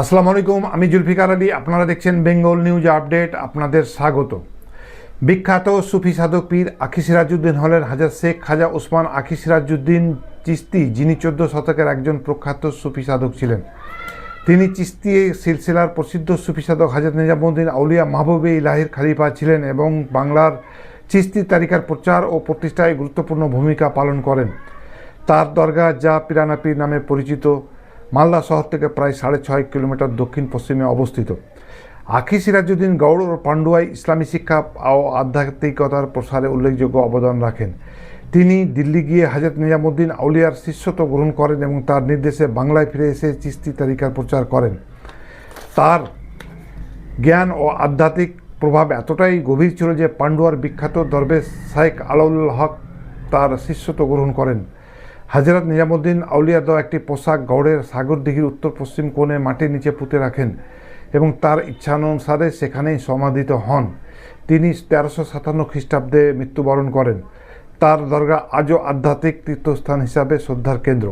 আসসালামু আলাইকুম, আমি জুলফিকার আলী। আপনারা দেখছেন বেঙ্গল নিউজ আপডেট। আপনাদের স্বাগত। বিখ্যাত সুফি সাধক পীর আখি সিরাজউদ্দিন হলেন হাজরত শেখ খাজা ওসমান আখি সিরাজউদ্দিন চিশতি, যিনি 14 শতকের একজন প্রখ্যাত সুফি সাধক ছিলেন। তিনি চিশতি সিলসিলার প্রসিদ্ধ সুফি সাধক হযরত নিজামুদ্দিন আউলিয়া মাহবুবে ইলাহির খলিফা ছিলেন এবং বাংলার চিশতি তারিকার প্রচার ও প্রতিষ্ঠায় গুরুত্বপূর্ণ ভূমিকা পালন করেন। তার দরগা, যা পিরানা পীর নামে পরিচিত, মালদা শহর থেকে প্রায় 6.5 কিলোমিটার দক্ষিণ পশ্চিমে অবস্থিত। আখি সিরাজউদ্দিন গৌড় ও পান্ডুয়ায় ইসলামী শিক্ষা ও আধ্যাত্মিকতার প্রসারে উল্লেখযোগ্য অবদান রাখেন। তিনি দিল্লি গিয়ে হযরত নিজামুদ্দিন আউলিয়ার শিষ্যত্ব গ্রহণ করেন এবং তার নির্দেশে বাংলায় ফিরে এসে চিশতি তারিকার প্রচার করেন। তার জ্ঞান ও আধ্যাত্মিক প্রভাব এতটাই গভীর ছিল যে পান্ডুয়ার বিখ্যাত দরবেশ শেখ আলাউল হক তার শিষ্যত্ব গ্রহণ করেন। হযরত নিজামুদ্দিন আউলিয়া দেওয়া একটি পোশাক গৌড়ের সাগরদিঘির উত্তর পশ্চিম কোণে মাটির নিচে পুঁতে রাখেন এবং তার ইচ্ছানুসারে সেখানেই সমাধিত হন। তিনি 1357 খ্রিস্টাব্দে মৃত্যুবরণ করেন। তার দরগা আজও আধ্যাত্মিক তীর্থস্থান হিসাবে শ্রদ্ধার কেন্দ্র।